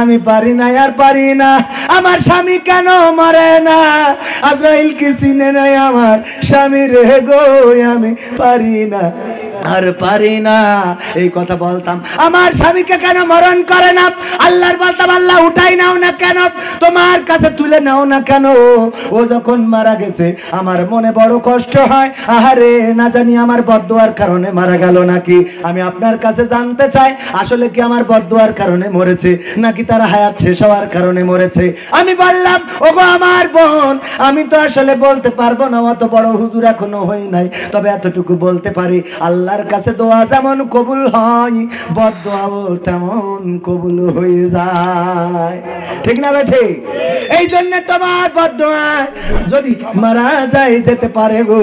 আমি পারি না আর পারি না, আমার স্বামী কেন মরে না? আজরাইল কি চিনে নাই আমার স্বামী রে গো, আমি পারি না আর পারি না। এই কথা বলতাম, আমার স্বামীকে কেন মরণ করে না? আল্লাহর বলতাম, আল্লাহ উঠাই নাও না কেন, তোমার কাছে তুলে নাও না কেন? ও যখন মারা গেছে আমার মনে বড় কষ্ট হয়। আহারে, না জানি আমার বদদুয়ার কারণে মারা গেল নাকি। আমি আপনার কাছে জানতে চাই, আসলে কি আমার বদদুয়ার কারণে মরেছে নাকি তার হায়াত শেষ হওয়ার কারণে মরেছে? আমি বললাম, ওগো আমার বোন, আমি তো আসলে বলতে পারবো না, অত বড় হুজুর এখনো হই নাই, তবে এতটুকু বলতে পারি, আল্লাহর কাছে দোয়া যেমন কবুল হয়, বদদোয়াও তেমন কবুল হয়ে যায়। ঠিক না বেঠে? এই জন্য তোমার বদদোয়া যদি মারা যায় যেতে পারে গো,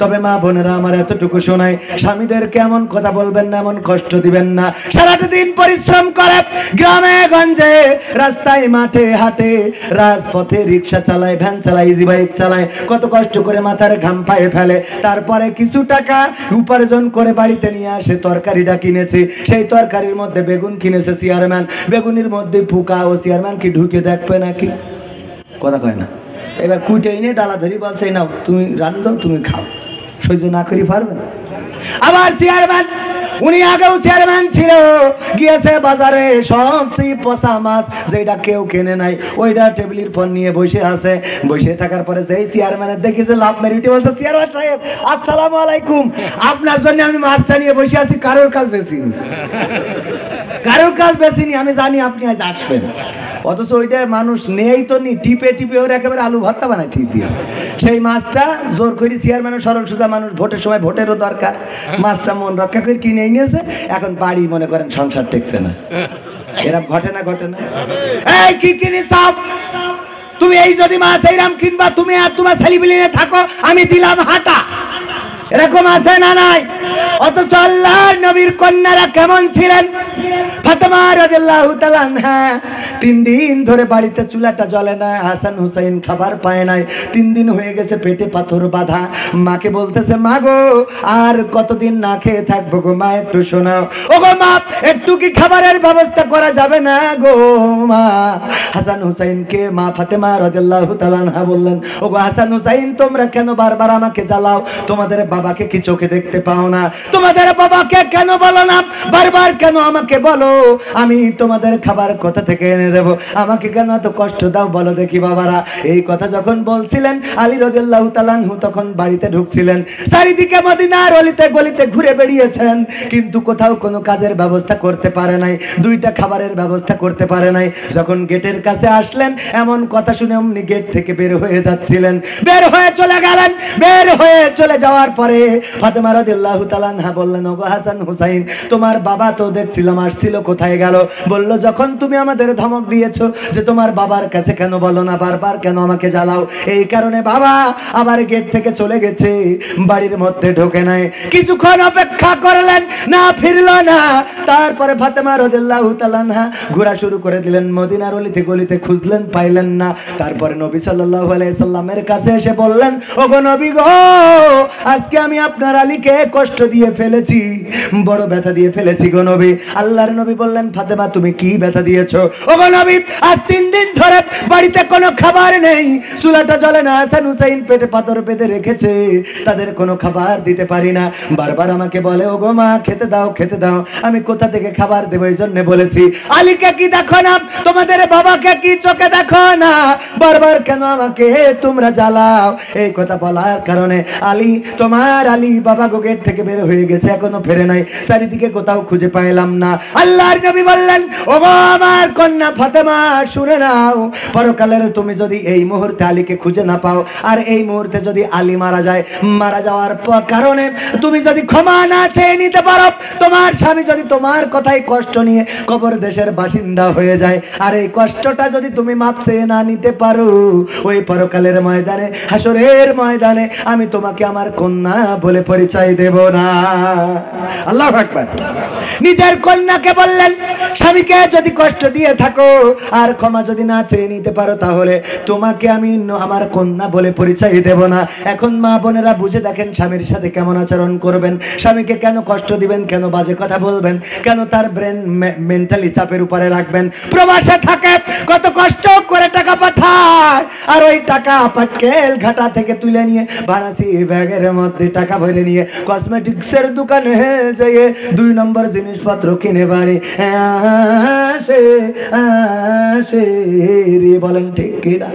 তবে মা বোনেরা আমার এতটুকু শোনায়, স্বামীদের কেমন কথা বলবেন না, এমন কষ্ট দিবেন না। সারাটা দিন পরিশ্রম করে, গ্রামে গঞ্জে, রাস্তায় মাঠে হাটে, রাজপথে রিক্সা চালায়, ভ্যান চালায়, ইজি বাইক চালায়, কত কষ্ট করে মাথার ঘাম পায়ে ফেলে, তারপরে কিছু টাকা উপার্জন করে বাড়িতে নিয়ে আসে। তরকারিটা কিনেছে, সেই তরকারির মধ্যে বেগুন কিনেছে চেয়ারম্যান, বেগুনির মধ্যে পোকা, ও চেয়ারম্যান কি ঢুকে দেখবে নাকি? কথা কয় না। এবার কুইটে এনে ডালা ধরি বলছে, নাও তুমি রান্ধো, তুমি খাও, সহ্য না করি পারবেন? আবার চেয়ারম্যান, উনি আগেও চেয়ারম্যান ছিল, গিয়েছে বাজারে সবচেয়ে পচা মাছ যেটা কেউ কেনে নাই, ওইটা টেবিলের পর নিয়ে বসে আছে। বসে থাকার পরে সেই চেয়ারম্যানের দেখেছে লাভ মেরিটে, বলছে, চেয়ারম্যান সাহেব আসসালামু আলাইকুম, আপনার জন্য আমি মাছটা নিয়ে বসে আছি, কারোর কাজ বেশিনি, কারোর কাজ বেশিনি, আমি জানি আপনি আজ আসবেন। অথচ ওইটা মানুষ নেই তো নি, টিপে টিপে ওর একেবারে আলু ভর্তা বানাই ঠিক দিয়েছে। সেই মাছটা জোর করে চেয়ারম্যানের সরল সোজা মানুষ, ভোটের সময় ভোটেরও দরকার, মাছটা মন রক্ষা করে কিনে নিয়েছে। এখন বাড়ি মনে করেন সংসার টেকছে না। এরকম ঘটে না? ঘটে না? এই কি কিনি সব, তুমি এই যদি মাছ এইরাম কিনবা, তুমি আর তোমার ছেলেপিলে থাকো, আমি দিলাম হাঁটা, এরকম আছে না নাই? অথচ আল্লাহর নবীর কন্যারা কেমন ছিলেন? ফাতেমা রাদিয়াল্লাহু তাআলা আনহা 3 দিন ধরে বাড়িতে চুলাটা জ্বলে না, হাসান হুসাইন খাবার পায় নাই, 3 দিন হয়ে গেছে, পেটে পাথর বাঁধা। মাকে বলতেছে, মা গো আর কতদিন না খেয়ে থাকবো গো, মা একটু শোনাও। ও গো মা, একটু কি খাবারের ব্যবস্থা করা যাবে না গো মা? হাসান হুসাইনকে মা ফাতেমা রাদিয়াল্লাহু তাআলা আনহা বললেন, ও গো হাসান হুসাইন, তোমরা কেন বারবার আমাকে জ্বালাও? তোমাদের বাবাকে কি চোখে দেখতে পাও না? তোমাদের বাবাকে কেন বলো না? বারবার কেন আমাকে বলো? আমি তোমাদের খাবার কোথা থেকে এনে দেব? আমাকে কেন এত কষ্ট দাও বলো দেখি বাবারা। এই কথা যখন বলছিলেন, আলী রাদিয়াল্লাহু তাআলা আনহু তখন বাড়িতে ঢুকছিলেন। চারিদিকে মদিনার অলিতে গলিতে ঘুরে বেরিয়েছেন, কিন্তু কোথাও কোনো কাজের ব্যবস্থা করতে পারে নাই, 2টা খাবারের ব্যবস্থা করতে পারে নাই। যখন গেটের কাছে আসলেন, এমন কথা শুনে অমনি গেট থেকে বের হয়ে যাচ্ছিলেন, বের হয়ে চলে গেলেন। বের হয়ে চলে যাওয়ার পরে ফাতেমা রাদিয়াল্লাহু তাআলা আনহা বললেন, ওগো হাসান হুসাইন, তোমার বাবা তো দেখছিলাম আসছিল, কোথায় গেল? বলল, যখন তুমি আমাদের ধমক দিয়েছো যে তোমার বাবার কাছে কেন বলো না, বারবার কেন আমাকে জ্বালাও, এই কারণে বাবা আবার গেট থেকে চলে গেছে, বাড়ির মধ্যে ঢোকে নাই। কিছুক্ষণ অপেক্ষা করলেন, না ফিরল না। তারপরে ফাতেমা রাদিয়াল্লাহু তাআলা আনহা ঘোরা শুরু করে দিলেন, মদিনার অলিতে গলিতে খুঁজলেন, পাইলেন না। তারপরে নবী সাল্লাল্লাহু আলাইহি সাল্লামের কাছে এসে বললেন, ওগো নবী গো, আজকে আমি আপনার আলীকে কষ্ট দিয়ে ফেলেছি, বড় ব্যথা দিয়ে ফেলেছি গো নবী। আল্লাহর নবী বললেন, ফাতেমা তুমি কি ব্যথা দিয়েছো? ওগো নবী, আজ 3 দিন ধরে বাড়িতে কোনো খাবার নেই, চুলাটা জ্বলে না, হাসান হুসাইন পেটে পাথর বেঁধে রেখেছে, তাদের কোনো খাবার দিতে পারি না। বারবার আমাকে বলে, ওগো মা খেতে দাও, খেতে দাও। আমি কোথা থেকে খাবার দেবো? এই জন্য বলেছি, আলীকে কি দেখো না? তোমাদের বাবাকে কি চোখে দেখো না? বারবার কেন আমাকে তোমরা জ্বালাও? এই কথা বলার কারণে আলী, তোমার আলী বাবা গো গেট থেকে বের হয়ে গেছে, এখনো ফেরে নাই, চারিদিকে কোথাও খুঁজে পাইলাম না। আল্লাহর নবী বললেন, ওগো আমার কন্যা ফাতেমা, শুনে নাও, পরকালের তুমি যদি এই মুহূর্তে আলীকে খুঁজে না পাও, আর এই মুহূর্তে যদি আলী মারা যায়, মারা যাওয়ার কারণে তুমি যদি ক্ষমা না চেয়ে নিতে পারো, তোমার স্বামী যদি তোমার কথাই কষ্ট নিয়ে কবর দেশের বাসিন্দা হয়ে যায়, আর এই কষ্টটা যদি তুমি মাপ চেয়ে না নিতে পারো, ওই পরকালের ময়দানে, হাসরের ময়দানে আমি তোমাকে আমার কন্যা বলে পরিচয় দেব না। আল্লাহু আকবার। নিজের কন্যা কন্যাকে বললেন, স্বামীকে যদি কষ্ট দিয়ে থাকো আর ক্ষমা যদি না চেয়ে নিতে পারো, তাহলে তোমাকে আমি আমার কন্যা বলে পরিচয় দেব না। এখন মা বোনেরা বুঝে দেখেন স্বামীর সাথে কেমন আচরণ করবেন, স্বামীকে কেন কষ্ট দিবেন, কেন বাজে কথা বলবেন, কেন তার ব্রেন মেন্টালি চাপের উপরে রাখবেন। প্রবাসে থাকে, কত কষ্ট করে টাকা পাঠায়, আর ওই টাকা পাটকেল ঘাটা থেকে তুলে নিয়ে বানাসি ব্যাগের মধ্যে টাকা ভরে নিয়ে কসমেটিক্সের দোকানে যেয়ে 2 নম্বর জিনিসপত্র কিনে বাড়ি আসে আসে রে। বলেন ঠিক কিনা?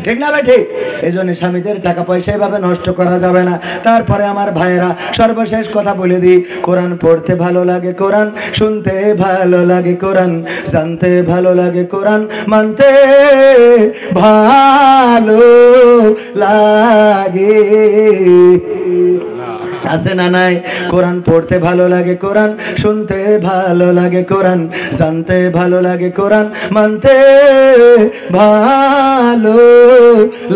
ঠিক না ভাই? ঠিক। এই জন্য স্বামীদের টাকা পয়সা এভাবে নষ্ট করা যাবে না। তারপরে আমার ভাইয়েরা, সর্বশেষ কথা বলে দিই, কোরআন পড়তে ভালো লাগে, কোরআন শুনতে ভালো লাগে, কোরআন জানতে ভালো লাগে, কোরআন মানতে ভালো লাগে। আছে না নাই? কোরআন পড়তে ভালো লাগে, কোরআন শুনতে ভালো লাগে, কোরআন জানতে ভালো লাগে, কোরআন মানতে ভালো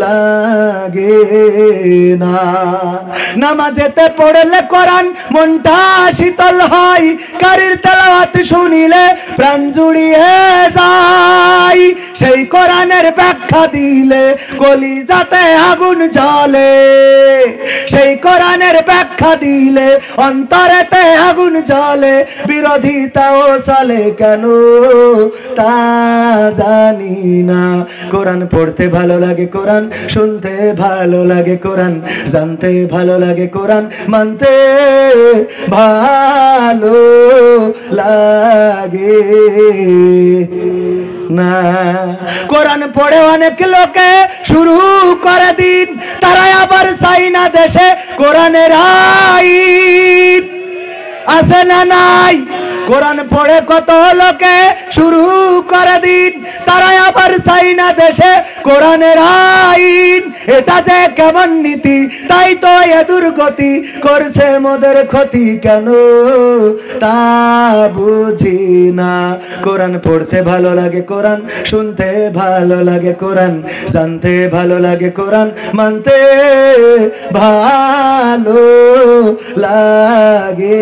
লাগে না। নামাজেতে পড়লে কোরআন মনটা শীতল হয়, কারির তেলাওয়াত শুনিলে প্রাণ জুড়িয়ে যায়, সেই কোরআনের ব্যাখ্যা দিলে কলিজাতে আগুন জ্বলে, সেই কোরআনের ব্যাখ্যা দিলে অন্তরেতে আগুন জ্বলে, বিরোধিতাও চলে কেন তা জানি না। কোরআন পড়তে ভালো লাগে, কোরআন শুনতে ভালো লাগে, কোরআন জানতে ভালো লাগে, কোরআন মানতে ভালো লাগে না। কোরআন পড়ে অনেক লোকে শুরু করে দিন, তারা আবার চাইনা দেশে কোরআনের আইন। আছে না নাই? কোরআন পড়ে কত লোকে শুরু করে দিন, তারা আবার চাইনা দেশে কোরআনের আইন। এটা যে কেমন নীতি, তাই তো এ দুর্গতি করছে মোদের ক্ষতি, কেন তা বুঝি না। কোরআন পড়তে ভালো লাগে, কোরআন শুনতে ভালো লাগে, কোরআন জানতে ভালো লাগে, কোরআন মানতে ভালো লাগে।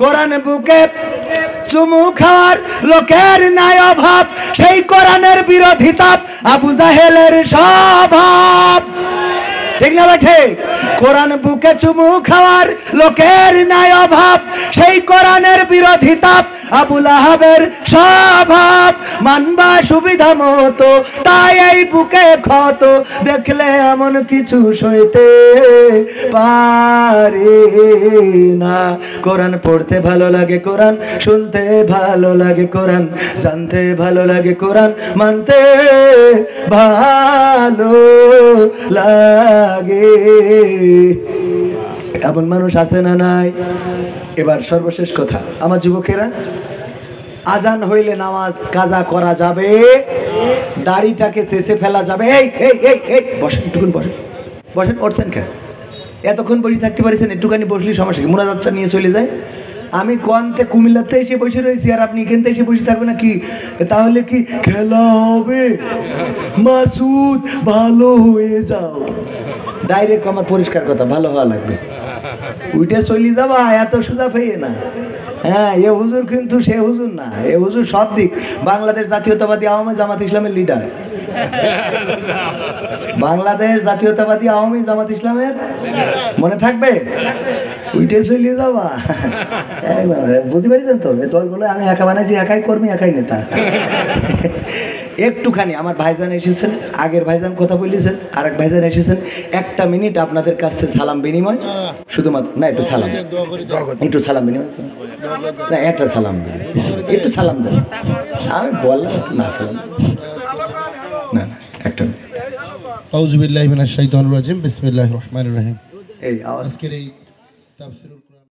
কোরআন বুকে চুমু খাওয়ার লোকের নাই অভাব, সেই কোরআনের বিরোধিতা আবু জাহেলের স্বভাব। ঠিক না ঠিক? কোরআন বুকে চুমু খাওয়ার লোকের নাই অভাব, সেই কোরআনের বিরোধিতা আবু লাহাবের স্বভাব। মানবা সুবিধা মতো, তাই এই বুকে ক্ষত, দেখলে এমন কিছু সইতে পারে না। কোরআন পড়তে ভালো লাগে, কোরআন শুনতে ভালো লাগে, কোরআন জানতে ভালো লাগে, কোরআন মানতে ভালো লাগে। এমন মানুষ আছে না নাই? এবার সর্বশেষ কথা, আমার যুবকেরা, আজান হইলে নামাজ কাজা করা যাবে, দাড়িটাকে চেঁচে ফেলা যাবে। এই এই এই এই বসেন, একটুখানি বসেন, বসেন। উঠছেন কেন? এতক্ষণ বসে থাকতে পারছেন? একটুখানি বসলি সমস্যা কি? মোনাজাতটা নিয়ে চলে যায়। আমি কোয়ান্তে কুমিল্লাতে এসে বসে রয়েছি, আর আপনি এখান থেকে এসে বসে থাকবেন না কি? তাহলে কি খেলা হবে? মাসুদ ভালো হয়ে যাও, ডাইরেক্ট আমার পরিষ্কার কথা, ভালো হওয়া লাগবে। উইটা চলে যাবা, এত সোজা পেয়ে না। হ্যাঁ, এ হুজুর কিন্তু সে হুজুর না, এ হুজুর সব দিক। বাংলাদেশ জাতীয়তাবাদী আওয়ামী জামাত ইসলামের লিডার, বাংলাদেশ জাতীয়তাবাদী আওয়ামী জামাত ইসলামের, মনে থাকবে? উইটে চলে যাবা, বুঝতে পারছেন তো? দলগুলো আমি একা বানাইছি, একাই কর্মী, একাই নেতা। একটুখানি আমার ভাইজান এসেছেন, আগের ভাইজান কথা বলেছেন, আরেক ভাইজান এসেছেন, 1 মিনিট আপনাদের কাছে সালাম বিনিময়, শুধুমাত্র। না, একটু সালাম, একটু সালাম বিনিময়, না একটা সালাম, একটু সালাম দেন। আমি বললাম না সালাম, না না একটা। আউযু বিল্লাহি মিনাশ শাইতানির রাজিম, বিসমিল্লাহির রহমানির রহিম। এই আওয়াজ আজকের এই তাফসীরুল